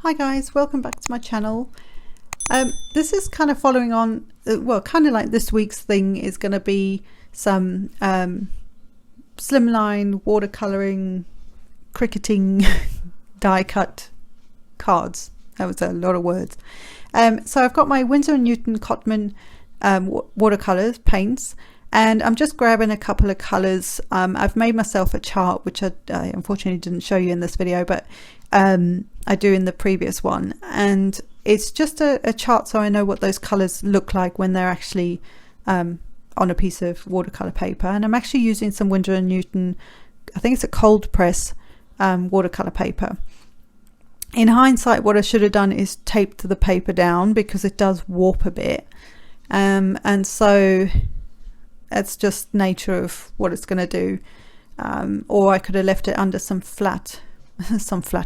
Hi guys, welcome back to my channel. This is kind of following on, well, kind of like this week's thing is going to be some slimline watercolouring cricketing die cut cards. That was a lot of words. So I've got my Windsor & Newton Cotman watercolours paints, and I'm just grabbing a couple of colours. I've made myself a chart, which I unfortunately didn't show you in this video, but I do in the previous one, and it's just a chart so I know what those colours look like when they're actually on a piece of watercolour paper. And I'm actually using some Windsor & Newton, I think it's a cold press watercolour paper. In hindsight, what I should have done is taped the paper down because it does warp a bit, and so that's just nature of what it's going to do. Or I could have left it under some flat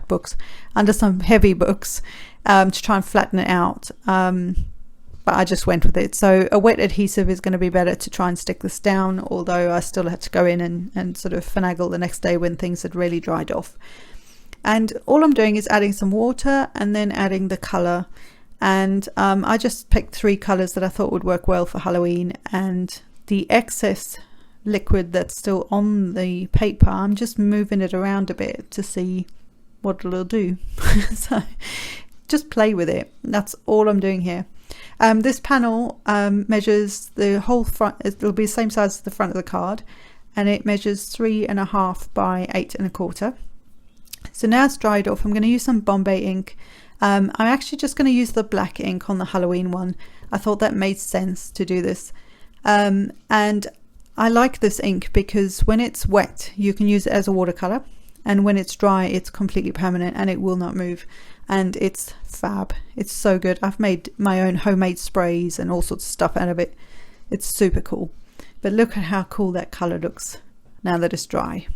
books, under some heavy books, to try and flatten it out, but I just went with it. So a wet adhesive is going to be better to try and stick this down, although I still had to go in and sort of finagle the next day when things had really dried off. And all I'm doing is adding some water and then adding the colour, and I just picked 3 colours that I thought would work well for Halloween, and the excess liquid that's still on the paper, I'm just moving it around a bit to see what it'll do. So just play with it. That's all I'm doing here. This panel measures the whole front. It'll be the same size as the front of the card, and it measures 3.5 by 8.25. So now it's dried off. I'm going to use some Bombay ink. I'm actually just going to use the black ink on the Halloween one. I thought that made sense to do this, and I like this ink because when it's wet you can use it as a watercolor, and when it's dry it's completely permanent and it will not move, and it's fab. It's so good. I've made my own homemade sprays and all sorts of stuff out of it. It's super cool. But look at how cool that color looks now that it's dry.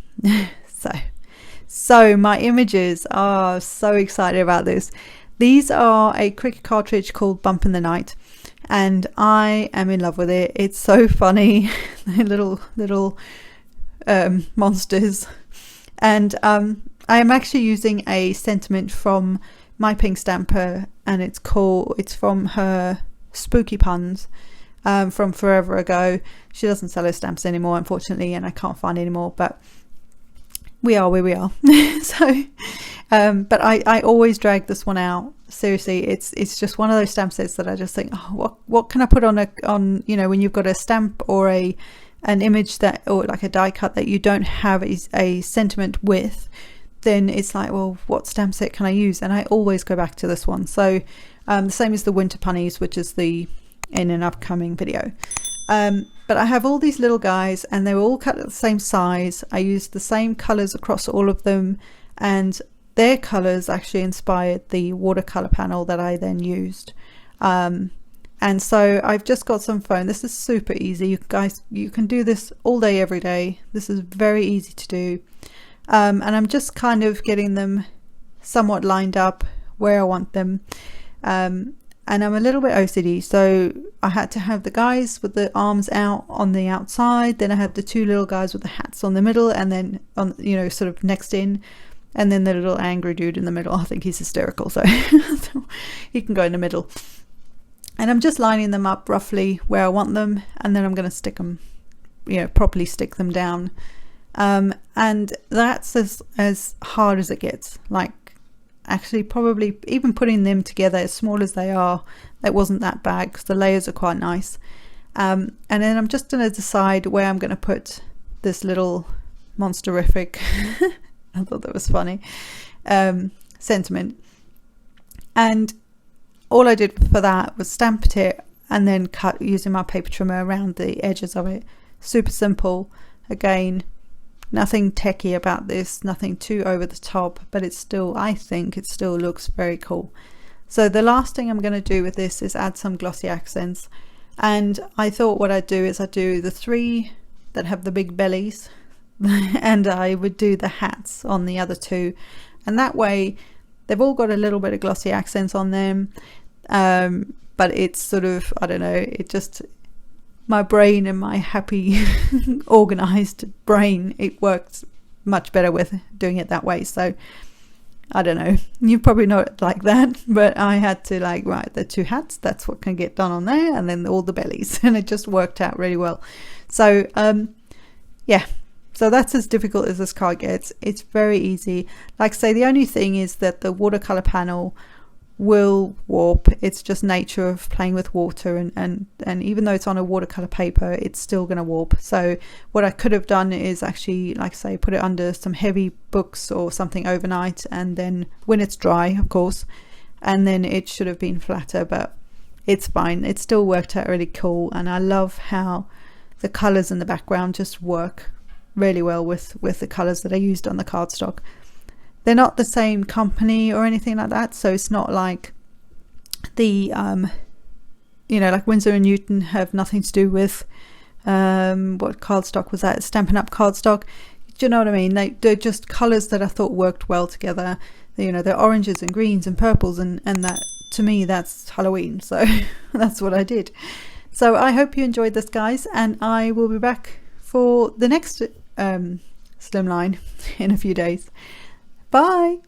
So my images are so excited about this. These are a cricket cartridge called Bump in the Night, and I am in love with it. It's so funny. little monsters. And I am actually using a sentiment from my pink stamper, and it's from her Spooky Puns from forever ago. She doesn't sell her stamps anymore, unfortunately, and I can't find any more, but we are where we are. So but I always drag this one out. Seriously, it's just one of those stamp sets that I just think, oh, what can I put on you know, when you've got a stamp or an image that, or like a die cut that you don't have a sentiment with, then it's like, well, what stamp set can I use? And I always go back to this one. So the same as the Winter Punnies, which is in an upcoming video. But I have all these little guys, and they were all cut at the same size. I used the same colors across all of them, and their colors actually inspired the watercolor panel that I then used. And so I've just got some foam. This is super easy. You guys, you can do this all day, every day. This is very easy to do. And I'm just kind of getting them somewhat lined up where I want them. And I'm a little bit OCD, so I had to have the guys with the arms out on the outside, then I had the 2 little guys with the hats on the middle, and then on, you know, sort of next in, and then the little angry dude in the middle. I think he's hysterical, so he can go in the middle. And I'm just lining them up roughly where I want them, and then I'm going to stick them, you know, properly stick them down. And that's as hard as it gets. Like, actually, probably even putting them together, as small as they are, that wasn't that bad because the layers are quite nice. And then I'm just going to decide where I'm going to put this little monsterific I thought that was funny sentiment. And all I did for that was stamped it and then cut using my paper trimmer around the edges of it. Super simple. Again, nothing techie about this, nothing too over the top, but it's still, I think it still looks very cool. So the last thing I'm going to do with this is add some glossy accents. And I thought what I'd do is I'd do the 3 that have the big bellies and I would do the hats on the other 2. And that way they've all got a little bit of glossy accents on them. But it's sort of, I don't know, it just, my brain and my happy organized brain, it works much better with doing it that way. So I don't know, you probably not like that, but I had to like, right, the two hats, that's what can get done on there, and then all the bellies, and it just worked out really well. So yeah, so that's as difficult as this card gets. It's very easy. Like I say, the only thing is that the watercolor panel will warp. It's just nature of playing with water, and even though it's on a watercolor paper, it's still going to warp. So what I could have done is actually, like I say, put it under some heavy books or something overnight, and then when it's dry, of course, and then it should have been flatter, but it's fine. It still worked out really cool, and I love how the colors in the background just work really well with the colors that I used on the cardstock. They're not the same company or anything like that, so it's not like the you know, like Windsor and Newton have nothing to do with what cardstock was that, Stampin' Up! Cardstock. Do you know what I mean? They're just colors that I thought worked well together. You know, they're oranges and greens and purples, and that, to me, that's Halloween, so that's what I did. So I hope you enjoyed this, guys, and I will be back for the next Slimline in a few days. Bye!